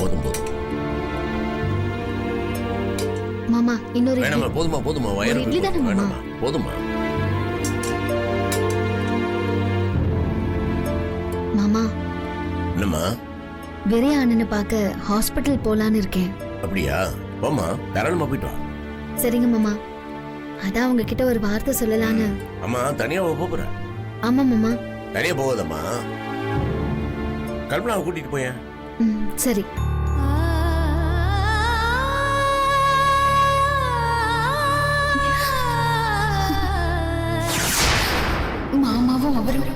போதும் போதும். மாமா இன்னொரு வேணாமா, போதுமா போதுமா, வயிறு இட்லி தானே மாமா? வேணாமா, போதுமா. மாமா என்னம்மா? விரைய அண்ணனை பார்க்க ஹாஸ்பிட்டல் போலான்னு இருக்கேன். அப்படியா? போமா, தாராளமா போயிட்டு வா. சரிங்க மாமா, அதான் உங்ககிட்ட ஒரு வார்த்தை சொல்லலான்னு. அம்மா தனியாவா போற? ஆமா மாமா. தனியா போகாதம்மா, கல்பனாவை கூட்டிட்டு போயேன். சரி. மாமாவும் அவரும்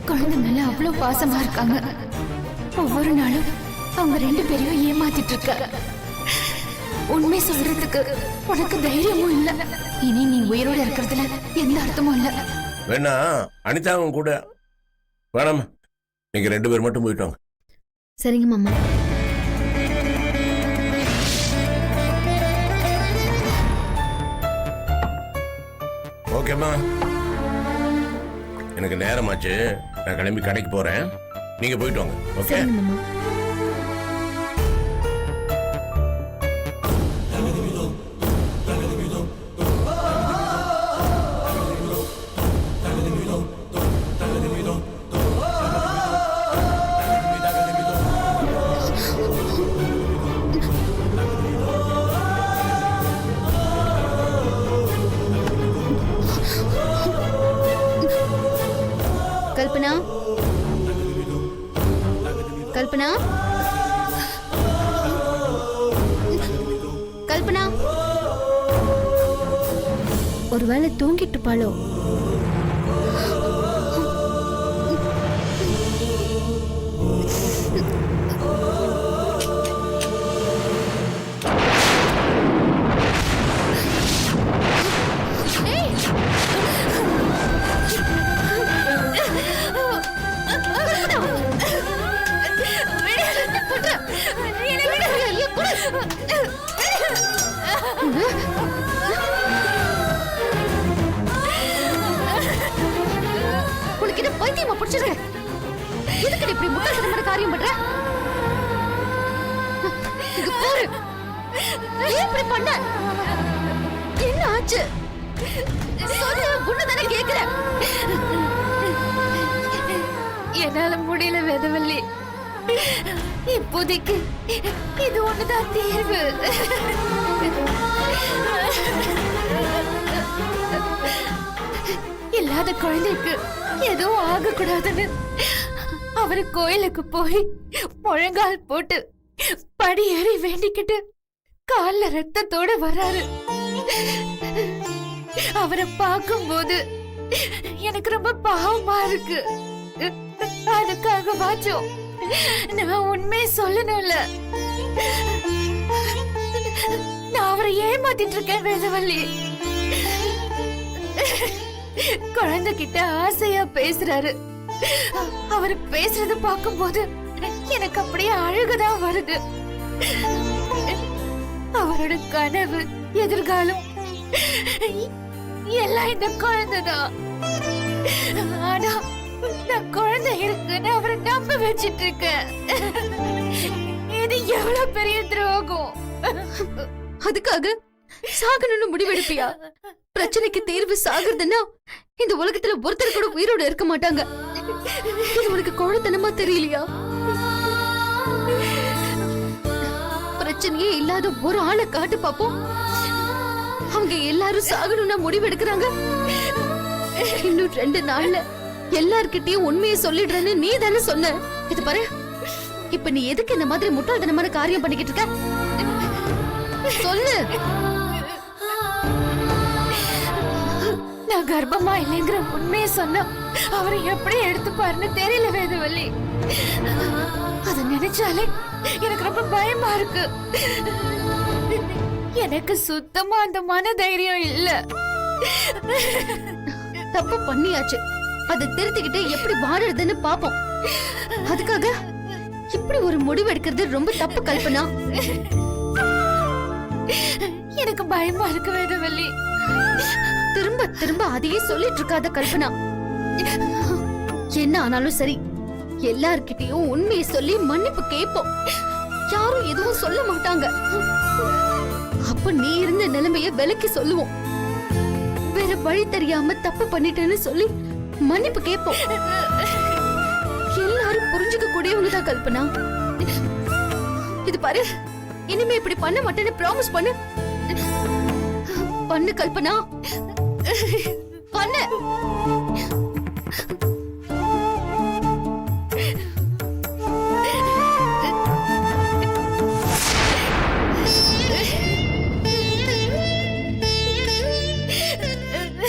குழந்தை மேல அவ்வளவு பாசமா இருக்காங்க. ஒவ்வொரு நாளும் அவங்க 2 பேரையும் ஏமாத்திட்டு இருக்க. உண்மை சொல்றதுக்கு உனக்கு தைரியமும் இல்ல. இனி நீ உயிரோட இருக்கிறதுல எந்த அர்த்தமும் இல்ல. வேணா அனிதாவும் கூட வேணாமா, நீங்க 2 பேர் மட்டும் போயிட்டு வாங்க. சரிங்க மாமா. ஓகேம்மா, எனக்கு நேரமாச்சு, நான் கிளம்பி கடைக்கு போறேன், நீங்க போயிட்டு வாங்க. ஓகே சரிங்க மாமா. கல்பனா, கல்பனா, கல்பனா, ஒருவேளை தூங்கிட்டு பாளோ? உனக்கு என்ன பைத்தியமா பிடிச்சிருக்க? எதுக்கு இப்படி முட்டாள்தனமான காரியம் பண்ற? இங்க பாரு, ஏன் இப்படி பண்ண? என்ன ஆச்சு? சொல்ல உன்னதானே கேக்குற. என்னால முடியல வேதவல்லி. இப்போதைக்கு இது ஒண்ணுதான் தீர்வு. இல்லாத குழந்தைக்கு எதுவும் ஆகக்கூடாதுன்னு அவரு கோயிலுக்கு போய் முழங்கால் போட்டு படி ஏறி வேண்டிக்கிட்டு கால்ல ரத்தத்தோட வராரு. அவரை பார்க்கும்போது எனக்கு ரொம்ப பாவமா இருக்கு. அதுக்காக வாச்சோம் நான் உண்மையை சொல்லணும்ல. நான் அவரை ஏமாத்திட்டு இருக்கேன் வேதவல்லி. குழந்தை கிட்ட ஆசையா பேசுறாரு. அவர் பேசுறத பார்க்கும்போது எனக்கு அப்படியே அழுகதான் வருது. அவரோட கனவு, எதிர்காலம் எல்லாம் இந்த குழந்தைதான். ஆனா நான் குழந்தை இருக்குன்னு அவரை நம்ப வச்சிட்டு இருக்கேன். இது எவ்வளவு பெரிய துரோகம். அதுக்காக சாகணும்னு முடிவெடுப்பியா? பிரச்சனைக்கு தீர்வு சாகுறதுன்னா இந்த உலகத்துல ஒருத்தர் கூட உயிரோட இருக்க மாட்டாங்க. இது உனக்கு கோழத்தனமா தெரியலையா? பிரச்சனையே இல்லாத ஒரு ஆளை காட்டு பாப்போம். அவங்க எல்லாரும் சாகணும்னா முடிவெடுக்கிறாங்க. இன்னும் 2 நாள்ல எல்லார்கிட்டயும் உண்மையை சொல்லிடுறேன்னு நீ தானே சொன்ன. இது பாரு, இப்ப நீ எதுக்கு இந்த மாதிரி முட்டாள்தனமான காரியம் பண்ணிக்கிட்டு இருக்க? சொல்லு. நான் கர்ப்பமா இல்லைங்கிற உண்மையை சொன்னா அவரை எப்படி எடுத்துப்பாருன்னு தெரியல வேதவல்லி. அத நினைச்சாலே எனக்கு ரொம்ப பயமா இருக்கு. எனக்கு சுத்தமா அந்த மன தைரியம் இல்ல. தப்பு பண்ணியாச்சு, அதை திருத்திக்கிட்டு எப்படி வாடுறதுன்னு பாப்போம். அதுக்காக இப்படி ஒரு முடிவு எடுக்கிறது ரொம்ப தப்பு கல்பனா. எனக்கு பயமா இருக்கு வேதவல்லி. திரும்ப திரும்ப அதையே சொல்லிட்டு இருக்காத கல்பனா. என்ன ஆனாலும் சரி, எல்லார்கிட்டயும் உண்மையை சொல்லி மன்னிப்பு கேட்போம். யாரும் எதுவும் சொல்ல மாட்டாங்க. அப்ப நீ இருந்த நிலைமைய விலக்கி சொல்லுவோம். வேற வழி தெரியாம தப்பு பண்ணிட்டேன்னு சொல்லி மன்னிப்பு கேட்போம். எல்லாரும் புரிஞ்சுக்க கூடியவங்க தான் கல்பனா. இது பாரு, இனிமே இப்படி பண்ண மாட்டேன்னு ப்ராமிஸ் பண்ணு. பண்ணு கல்பனா, பண்ணு.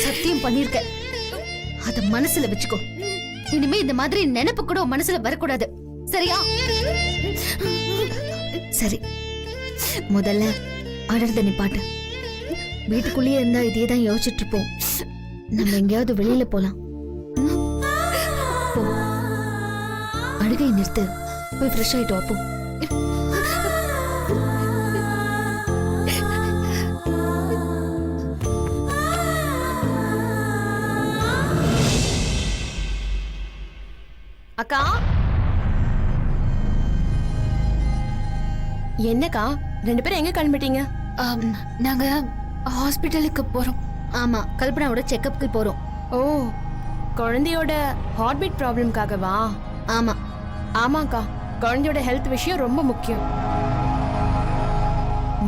சத்தியம் பண்ணிருக்க, அத மனசுல வச்சுக்கோ. இனிமே இந்த மாதிரி நினைப்பு கூட உன் மனசுல வரக்கூடாது, சரியா? சரி, முதல்ல அடர்த நிப்பாட்டு. வீட்டுக்குள்ளேயே இருந்தா இதே தான் யோசிச்சுட்டு இருப்போம். நம்ம எங்கேயாவது வெளியில போலாம். போ. அழுகை நிறுத்து, போய் ஃப்ரெஷ் ஆயிட்டு வாப்போ. அக்கா, என்னக்கா ரெண்டு பேரும் எங்க கிளம்பிட்டீங்க? நாங்க ஹாஸ்பிட்டலுக்கு போறோம். ஆமா, கல்பனாவோட செக்கப்புக்கு போறோம். ஓ, குழந்தையோட ஹார்ட் பீட் ப்ராப்ளம்காகவா? ஆமா. ஆமாக்கா, குழந்தையோட ஹெல்த் விஷயம் ரொம்ப முக்கியம்.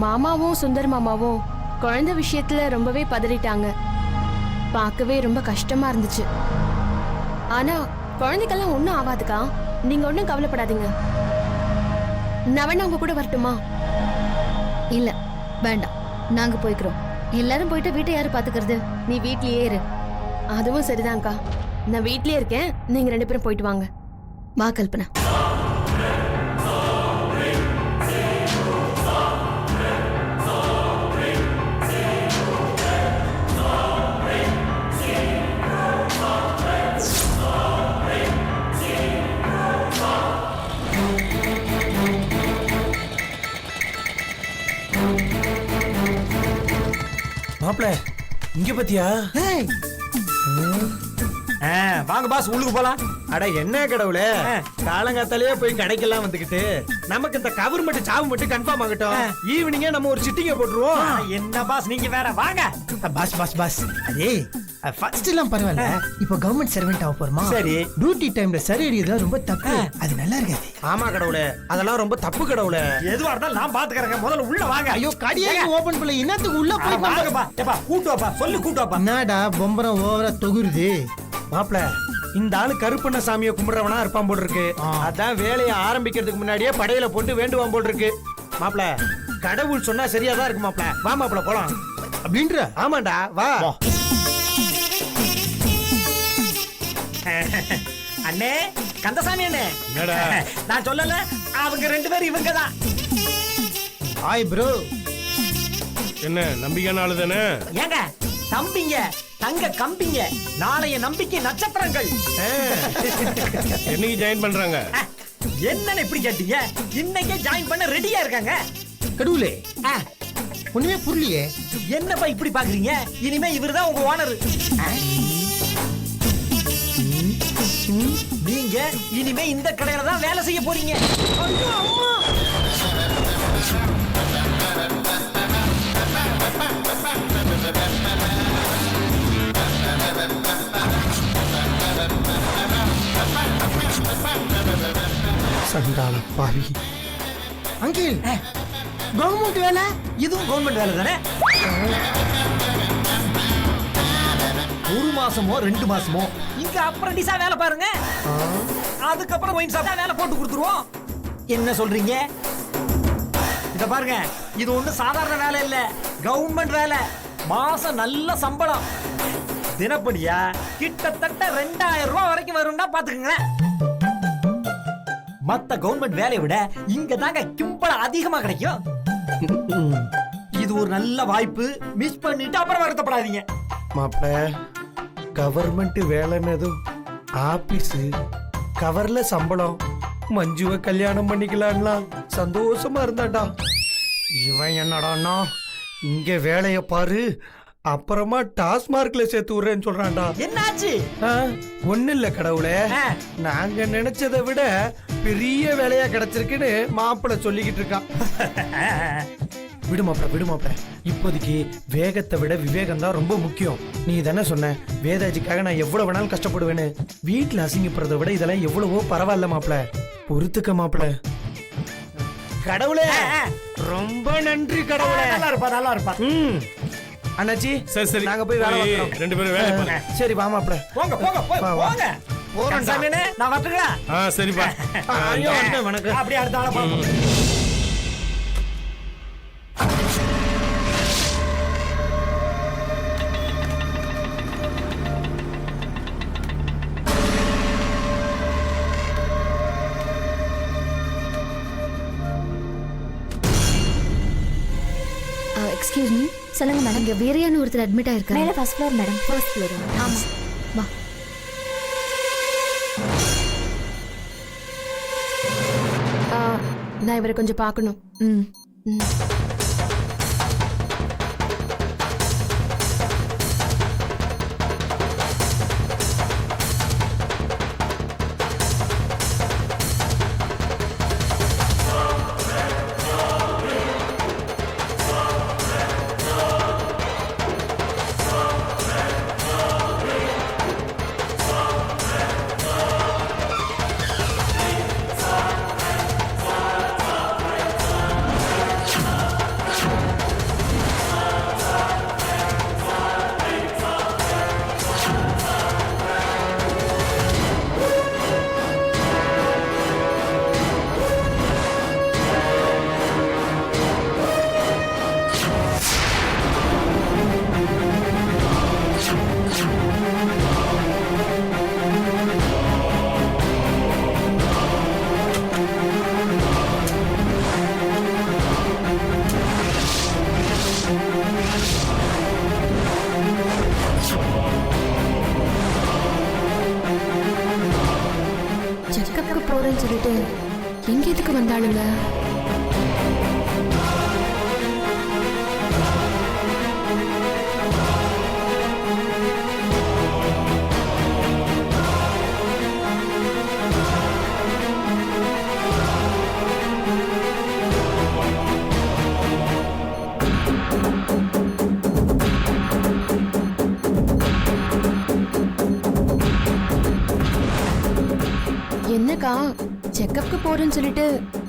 மாமாவும் சுந்தர் மாமாவும் குழந்தை விஷயத்துல ரொம்பவே பதறிட்டாங்க. பார்க்கவே ரொம்ப கஷ்டமா இருந்துச்சு. ஆனா குழந்தைக்கெல்லாம் ஒண்ணும் ஆகாதுக்கா, நீங்க ஒண்ணும் கவலைப்படாதீங்க. நான் வேணா உங்க கூட வரட்டுமா? இல்ல, வேண்டாம், நாங்க போய்க்கிறோம். எல்லாரும் போயிட்டு வீட்டை யாரு பாத்துக்கிறது? நீ வீட்லயே இரு. அதுவும் சரிதான்க்கா, நான் வீட்லயே இருக்கேன். நீங்க ரெண்டு பேரும் போயிட்டு வாங்க. வா கல்பனா. மாப்ள, இங்க பத்தியா? வாங்க பாஸ், உள்ளுக்கு போலாம். அட என்ன கடவுளே, காலங்காத்தாலேயே போய் கடைக்கெல்லாம் வந்துகிட்டு நமக்கு இந்த கவர் மட்டும் சாவு மட்டும் கன்ஃபார்ம் ஆகட்டும். ஈவினிங்கே நம்ம ஒரு சிட்டிங்க போட்டுருவோம். என்ன பாஸ் நீங்க வேற, வாங்க. பாஸ் பாஸ் பாஸ், அதே ஃபர்ஸ்ட் எல்லாம் பரவாயில்ல, இப்போ கவர்மெண்ட் சர்வெண்ட் ஆக போறோமா? சரி. டியூட்டி டைம்ல சரி அடிக்கிறதுலாம் ரொம்ப தப்பு, அது நல்லா இருக்காது. ஆமா கடவுளே, அதெல்லாம் ரொம்ப தப்பு கடவுளே. எதுவா இருந்தாலும் நான் பாத்துக்கறேங்க, முதல்ல உள்ள வாங்க. ஐயோ, கடியே ஓபன் பண்ணல, என்னத்துக்கு உள்ள போய் வாங்கப்பா. ஏப்பா கூட்டு வாப்பா, சொல்லு கூட்டு வாப்பா. என்னடா பொம்பரம் ஓவரா தொகுருது? மாப்ள, இந்த ஆளு கருப்பண்ண சாமியை கும்பிடுறவனா இருப்பான் போல் இருக்கு. அதான் வேலையை ஆரம்பிக்கிறதுக்கு முன்னாடியே படையில போட்டு வேண்டுவான் போல் இருக்கு. மாப்ள, கடவுள் சொன்னா சரியாதான் இருக்கு மாப்ள. வா மாப்ள போலாம். அப்படின்ற? ஆமாண்டா, வா. அண்ணே, கந்தசாமி அண்ணே, நான் சொல்லல, அவங்க ரெண்டு பேரும் இவங்க தான். Hi bro. என்ன நம்பிக்கையான ஆளு தானே? ஏங்க தம்பிங்க, தங்க கம்பிங்க, நாளைய நம்பிக்கை நட்சத்திரங்கள். என்னைக்கு ஜாயின் பண்றாங்க? என்னன்னு இப்படி கேட்டீங்க? இன்னைக்கே ஜாயின் பண்ண ரெடியா இருக்காங்க. கடவுளே, ஒண்ணுமே புரியலையே. என்னப்பா இப்படி பாக்குறீங்க? இனிமே இவர்தான் உங்க ஓனர். நீங்க இனிமே இந்த கடையில தான் வேலை செய்ய போறீங்க. ஐயோ அம்மா. சண்டாள பாவி. அங்கிள், கவர்மெண்ட் வேலை? இதுவும் கவர்மெண்ட் வேலை தானே? ஒரு மாசமோ 2 மாசமோ இங்க அப்ரண்டிஸா வேலை பாருங்க. அதுக்கப்புறம் ஒயின் ஷாப்ல வேலை போட்டு கொடுத்துருவோம். என்ன சொல்றீங்க? இத பாருங்க, இது ஒண்ணும் சாதாரண வேலை இல்ல, கவர்மெண்ட் வேலை. மாசம் நல்ல சம்பளம். தினப்படியா கிட்டத்தட்ட 2000 ரூபாய் வரைக்கும் வரும்னா பாத்துக்கங்களேன். மத்த கவர்மெண்ட் வேலையை விட இங்க தாங்க கிம்பளம் அதிகமா கிடைக்கும். இது ஒரு நல்ல வாய்ப்பு, மிஸ் பண்ணிட்டு அப்புறம் வருத்தப்படாதீங்க. மாப்ள, கவர்மெண்ட் வேலைன்னதும் ஆபீஸ், கவர்ல சம்பளம், மஞ்சுவை கல்யாணம் பண்ணிக்கலாம்லாம் சந்தோஷமா இருந்தாடா. இவன் என்னடான்னா இங்க வேலைய பாரு, அப்புறமா டாஸ்மார்க்ல சேர்த்து விடுறேன்னு சொல்றான்டா. என்னாச்சு? ஒண்ணு இல்ல கடவுளே, நாங்க நினைச்சதை விட பெரிய வேலையா கிடைச்சிருக்குன்னு மாப்பிள்ளை சொல்லிக்கிட்டு இருக்கான். விடு மாப்பிள்ள இப்போதைக்கு வேகத்தை விட விவேகம் தான் ரொம்ப முக்கியம். நீ தானே சொன்ன வேதாஜிக்காக நான் எவ்வளவு வேணாலும் கஷ்டப்படுவேன்னு. வீட்டுல அசிங்கப்படுறதை விட இதெல்லாம் எவ்வளவோ பரவாயில்ல மாப்பிள்ள. பொறுத்துக்க மாப்பிள்ள. கடவுளே ரொம்ப நன்றி கடவுளே. நல்லா இருப்பா. அண்ணாச்சி சரி சரி நாங்க போய் வேலை பார்க்கறோம். 2 பேரும் வேலை பாருங்க. சரி வா மாப்பிள்ள. வா, வா. போறோம் கந்தசாமிண்ணே, நான் வரட்டுங்களா? சரிப்பா. ஐயோ அண்ணா வணக்கம். அப்படியே அடுத்த ஆளை பார்ப்போம். எக்ஸ்கியூஸ் மீ, சொல்லுங்க மேடம். இங்க வேறையான ஒருத்தர் அட்மிட் ஆயிருக்காங்க. மேல first floor madam. First floor. ஆமா, வா. நான் இவரை கொஞ்சம் பார்க்கணும். ம். செக்கப்புக்கு போறேன்னு சொல்லிட்டு எங்க எதுக்கு வந்தாளுங்க? என்னக்கா செக்கப்புக்கு போறேன்னு சொல்லிட்டு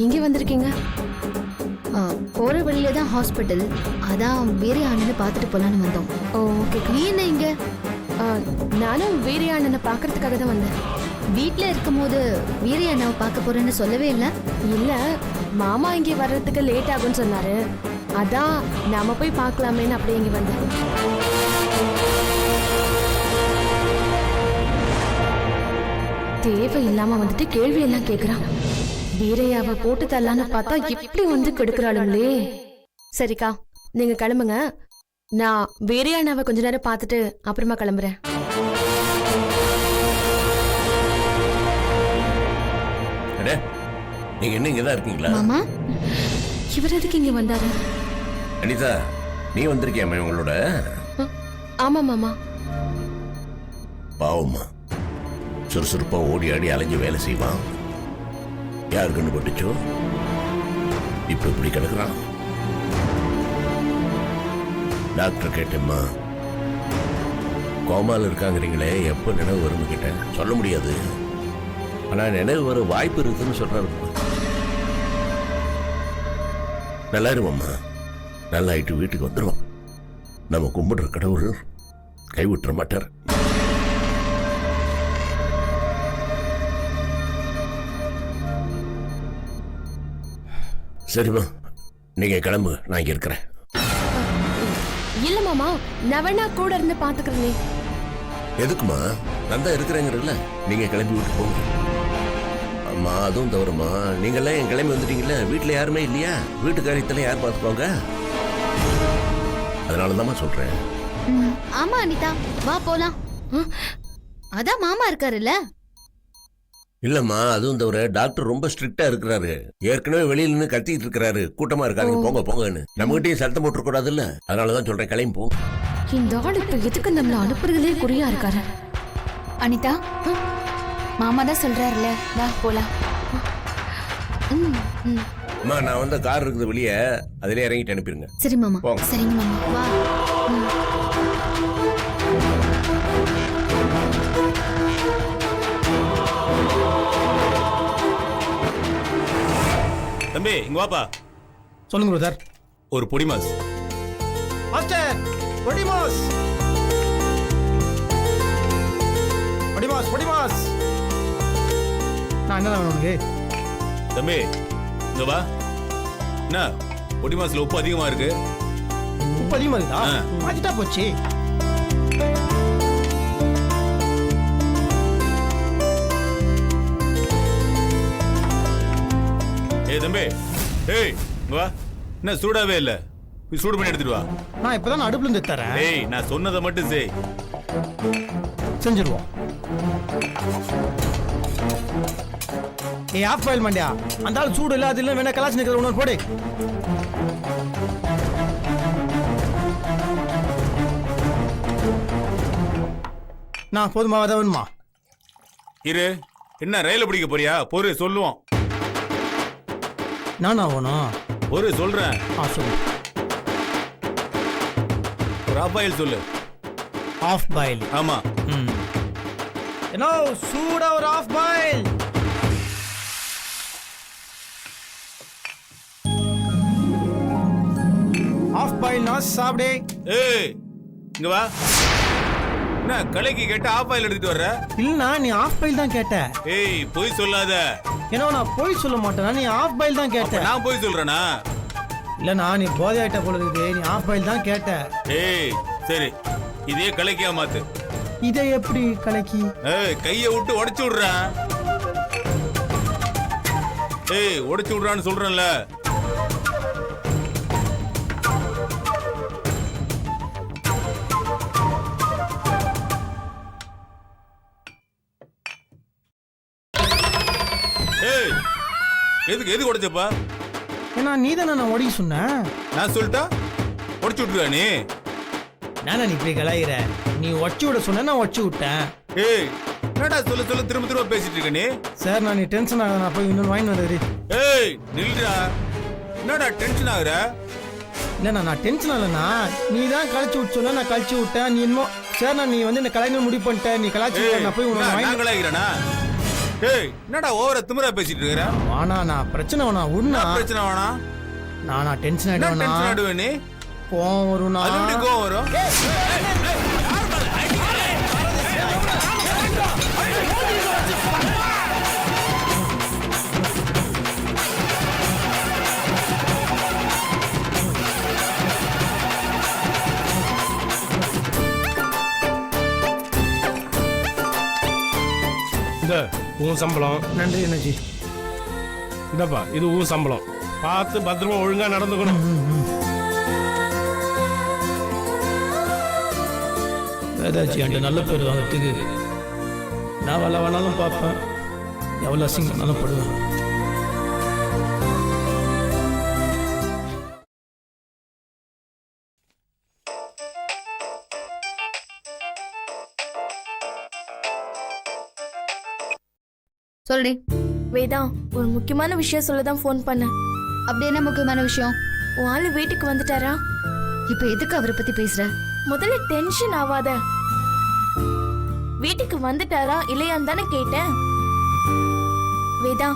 இங்க வந்திருக்கீங்க? போற வழியில தான் ஹாஸ்பிட்டல். அதான் வேற அண்ணனை பார்த்துட்டு போலான்னு வந்தோம். ஓகே. நீ என்ன இங்க? நானும் வீர அண்ணனை பார்க்கறதுக்காக தான் வந்தேன். வீட்ல இருக்கும்போது வீர அண்ணாவை பார்க்க போறேன்னு சொல்லவே இல்லை. இல்ல, மாமா இங்கே வர்றதுக்கு லேட் ஆகும்னு சொன்னாரு. அதான் நாம போய் பார்க்கலாமேன்னு அப்படியே இங்க வந்தேன். தேவையில்லாம வந்துட்டு கேள்வி எல்லாம் கேக்குறான். வீரையாவை போட்டு தரலான்னு பார்த்தா இப்படி வந்து கெடுக்கிறாளுங்களே. சரிக்கா, நீங்க கிளம்புங்க. நான் வீரையானாவை கொஞ்ச நேரம் பார்த்துட்டு அப்புறமா கிளம்புறேன். நீங்க என்ன இங்கதான் இருக்கீங்களா? மாமா, இவர் எதுக்கு இங்க வந்தாரு? அனிதா, நீ வந்திருக்கியாமே உங்களோட? ஆமா மாமா. பாவம்மா, சுறுசுறுப்பா ஓடி ஆடி அலைஞ்சு வேலை செய்வான். யார் கண்ணு பட்டுச்சோ இப்படி கிடக்குறான். டாக்டர் கேட்டேம்மா, கோமால இருக்காங்கிறீங்களே, எப்ப நினைவு வரும்னு கேட்டேன். சொல்ல முடியாது, ஆனா நினைவு வர வாய்ப்பு இருக்குன்னு சொல்றாரு. நல்லா இருமாம்மா, நல்லா ஆயிட்டு வீட்டுக்கு வந்துடும். நம்ம கும்பிடுற கடவுள் கைவிட்டுற மாட்டார். சரிம்மா, நீங்க கிளம்பு, நான் இங்க இருக்கிறேன். இல்ல மாமா, நான் வேணா கூட இருந்து பாத்துக்கிறேனே. எதுக்குமா? நான் தான் இருக்கிறேங்கிறல்ல, நீங்க கிளம்பி விட்டு போங்க. அம்மா, அதுவும் தவறுமா, நீங்கெல்லாம் என் கிளம்பி வந்துட்டீங்கல்ல, வீட்டுல யாருமே இல்லையா? வீட்டு காரியத்துல யார் பார்த்துக்கோங்க? அதனாலதாம்மா சொல்றேன். ஆமா அனிதா, வா போலாம். அதான் மாமா இருக்காருல்ல. இல்லம்மா, அதுவும் தவிர டாக்டர் ரொம்ப ஸ்ட்ரிக்டா இருக்கிறாரு. ஏற்கனவே வெளியில நின்று கத்திட்டு இருக்கிறாரு, கூட்டமா இருக்காங்க, போங்க போங்கன்னு. நம்மகிட்டயும் சத்தம் போட்டு கூடாது இல்ல, அதனாலதான் சொல்றேன், கிளம்பி போ. இந்த ஆள் இப்ப எதுக்கு நம்மள அனுப்புறதுலே குறியா இருக்காரு? அனிதா, மாமா தான் சொல்றாருல, வா போலாம். ம், ம். அம்மா நான் வந்த கார் இருக்குது வெளியே, அதிலே இறங்கிட்டு அனுப்பிடுங்க. சரி மாமா. போங்க. சரிங்க மாமா. வா. தம்பி இங்க வாப்பா. சொல்லுங்க பிரதர். ஒரு பொடி மாஸ். மாஸ்டர் பொடிமாஸ், பொடிமாஸ், பொடிமாஸ். நான் என்ன வேணும் உனக்கு? தம்பி இங்க வா. என்ன பொடி மாஸ்ல உப்பு அதிகமா இருக்கு? உப்பு அதிகமா இருக்குதா? ஆ. மாத்திட்டா போச்சு. ஏய் தம்பி, ஏய் இங்க வா. என்ன சூடாவே இல்ல, போய் சூடு பண்ணி எடுத்துட்டு வா. நான் இப்பதான் அடுப்புல இருந்து தரேன். ஏய் நான் சொன்னதை மட்டும் செய். செஞ்சிருவோம். ஏய் ஆஃப் பாயில் மாண்டியா, அந்த ஆள் சூடு இல்ல, அது இல்ல, வேணா கலாச்சி நிக்கிற உணவு போடு. நான் போதுமா வேணுமா? இரு, என்ன ரயில பிடிக்க போறியா? பொறு சொல்லுவோம். நானா வேணும்? பொறு சொல்றேன். சொல்லு. ஒரு ஆஃப் ஆயில் சொல்லு. Half boil. ஆமா. என்ன சூடா ஒரு ஆஃப் பாயில். ஆஃப் பாயில் நான் சாப்பிடே. ஏய் இங்க வா. என்ன கலைக்கு கேட்ட ஆஃப் ஆயில் எடுத்துட்டு வர்ற? இல்ல நீ ஆஃப் பாயில் தான் கேட்ட. ஏய் பொய் சொல்லாத. ஏன்னா நான் போய் சொல்ல மாட்டேனா, நீ ஆஃப் பாயில் தான் அப்ப கேட்ட. நான் பொய் சொல்றேனா? இல்ல நீ போதை ஆயிட்ட போல இருக்குது, நீ ஆஃப் பாயில் தான் கேட்ட. ஏய் சரி, இதே கலைக்கியா மாத்து. இதை எப்படி கலக்கி? ஏய் கைய விட்டு உடைச்சு விடுறா. ஏய் உடைச்சு விடுறான்னு சொல்றேன்ல. ஏய் எதுக்கு உடைச்சப்பா? ஏன்னா நீ தானே நான் உடைக்க சொன்னேன். நான் சொல்லிட்டா உடைச்சு விட்டுருவா நீ? நானா நீ இப்படி கலாயிற? நீ உடச்சு விட சொன்ன, நான் உடச்சு விட்டேன். ஏய் என்னடா சொல்ல திரும்ப பேசிட்டு இருக்க நீ? சார் நான் நீ டென்ஷன் ஆக, நான் போய் இன்னொன்று வாங்கி வந்துடுறேன். ஏய் நில்றா. என்னடா டென்ஷன் ஆகுற? இல்லைண்ணா நான் டென்ஷன் ஆகலண்ணா, நீ தான் கழிச்சு விட்டு சொன்ன, நான் கழிச்சு விட்டேன். நீ இன்னும் சார் நான் நீ வந்து இந்த கலைஞர் முடிவு பண்ணிட்ட, நீ கலாச்சி நான் போய் உனக்கு வாங்கி. நான் கலாய்க்கிறேனா? ஏய் என்னடா ஓவரா திமிரா பேசிட்டு இருக்கற? வாணா நான் பிரச்சனை வேணா உண்ணா. பிரச்சனை வேணா? நான் டென்ஷன் என்ன ஆயிடுவேன். டென்ஷன் ஆடுவே நீ? கோவம் வரும்னா. அது எப்படி கோவம் வரும்? இந்த உன் சம்பளம். நன்றி அண்ணாச்சி. இந்தப்பா இது உன் சம்பளம். பார்த்து பத்திரமா ஒழுங்கா நடந்துக்கணும். வேதாச்சி அந்த நல்ல பேர் வாங்கிறதுக்கு நான் வேலை வேணாலும் பார்ப்பேன், எவ்வளோ அசிங்கம்னாலும் படுவேன். சொல்லுடி. வேதா, ஒரு முக்கியமான விஷயம் சொல்ல தான் ஃபோன் பண்ணேன். அப்படி என்ன முக்கியமான விஷயம்? உன் ஆளு வீட்டுக்கு வந்துட்டாரா? இப்ப எதுக்கு அவரை பத்தி பேசுற? முதல்ல டென்ஷன் ஆகாத. வீட்டுக்கு வந்துட்டாரா இல்லையான்னு தானே கேட்டேன். வேதா,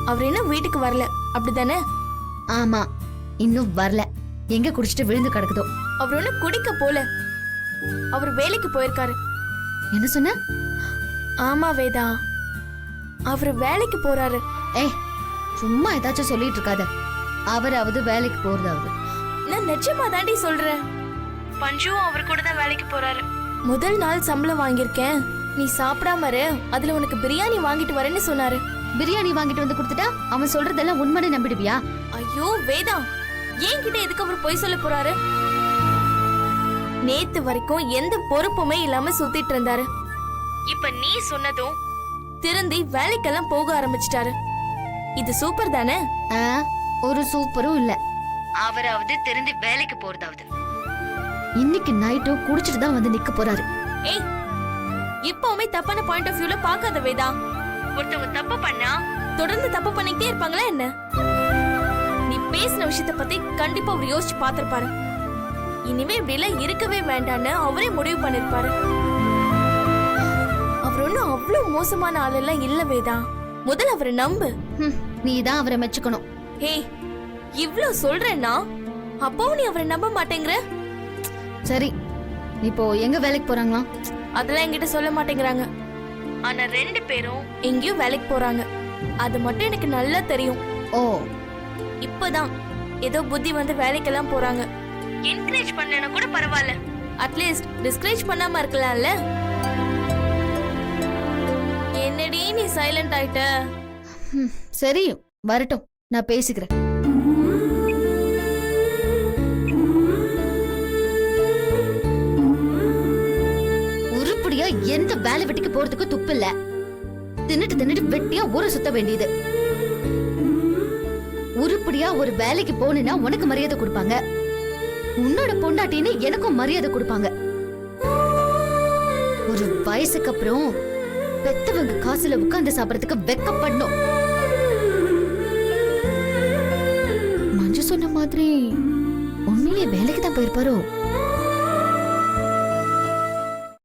அவர் என்ன வீட்டுக்கு வரல அப்படிதானே? ஆமா, இன்னும் வரல. எங்க குடிச்சிட்டு விழுந்து கிடக்குதோ. அவர் ஒண்ணு குடிக்க போல, அவர் வேலைக்கு போயிருக்காரு. என்ன சொன்ன? ஆமா வேதா, அவர் வேலைக்கு போறாரு. ஏய் சும்மா ஏதாச்சும் சொல்லிட்டு இருக்காத. அவராவது வேலைக்கு போறதாவது. நான் நிஜமா தாண்டி சொல்றேன். பஞ்சுவும் அவர் கூட தான் வேலைக்கு போறாரு. முதல் நாள் சம்பளம் வாங்கியிருக்கேன், நீ சாப்பிடாம இரு, அதுல உனக்கு பிரியாணி வாங்கிட்டு வரேன்னு சொன்னாரு. பிரியாணி வாங்கிட்டு வந்து கொடுத்துட்டா அவன் சொல்றதெல்லாம் உண்மைன்னு நம்பிடுவியா? ஐயோ வேதா, ஏன் கிட்ட எதுக்கு அவர் பொய் சொல்ல போறாரு? நேத்து வரைக்கும் எந்த பொறுப்புமே இல்லாம சுத்திட்டு இருந்தாரு. இப்ப நீ சொன்னதும் திருந்தி வேலைக்கெல்லாம் போக ஆரம்பிச்சிட்டாரு. இது சூப்பர் தானே? ஒரு சூப்பரும் இல்ல. அவராவது திருந்தி வேலைக்கு போறதாவது. இன்னைக்கு நைட்டும் குடிச்சிட்டு தான் வந்து நிக்க போறாரு. ஏய், இப்பவுமே தப்பான பாயிண்ட் ஆஃப் வியூல பாக்காத வேதா. ஒருத்தவங்க தப்பு பண்ணா தொடர்ந்து தப்பு பண்ணிக்கிட்டே இருப்பாங்களா என்ன? நீ பேசின விஷயத்த பத்தி கண்டிப்பா அவர் யோசிச்சு பார்த்திருப்பாரு. இனிமே இப்படி எல்லாம் இருக்கவே வேண்டான்னு அவரே முடிவு பண்ணிருப்பாரு. அவர் ஒன்னும் அவ்வளவு மோசமான ஆள் எல்லாம் இல்ல வேதா. முதல்ல அவரை நம்பு. நீ தான் அவரை மெச்சுக்கணும். ஏய், இவ்ளோ சொல்றேன்னா அப்பவும் நீ அவரை நம்ப மாட்டேங்கிற. சரி, இப்போ எங்க வேலைக்கு போறாங்களா? அதெல்லாம் என்கிட்ட சொல்ல மாட்டேங்கிறாங்க. ஆனா 2 பேரும் எங்கேயும் வேலைக்கு போறாங்க. அது மட்டும் எனக்கு நல்லா தெரியும். ஓ, இப்பதான் ஏதோ புத்தி வந்து வேலைக்கெல்லாம் போறாங்க. என்கரேஜ் பண்ணலனா கூட பரவாயில்ல, அட்லீஸ்ட் டிஸ்கரேஜ் பண்ணாம இருக்கலாம்ல. என்னடி நீ சைலண்ட் ஆயிட்ட? சரி வரட்டும், நான் பேசிக்கிறேன். உருப்படியா எந்த வேலை வெட்டிக்கு போறதுக்கு துப்பு இல்ல. தின்னுட்டு வெட்டியா ஊரை சுத்த வேண்டியது. உருப்படியா ஒரு வேலைக்கு போனா உனக்கு மரியாதை கொடுப்பாங்க, உன்னோட பொண்டாட்டின்னு எனக்கும் மரியாதை கொடுப்பாங்க. ஒரு வயசுக்கு அப்புறம் பெத்தவங்க காசுல உட்கார்ந்து சாப்பிடறதுக்கு வெக்கப்படணும். மஞ்சு சொன்ன மாதிரி உண்மையிலே வேலைக்கு தான் போயிருப்பாரோ?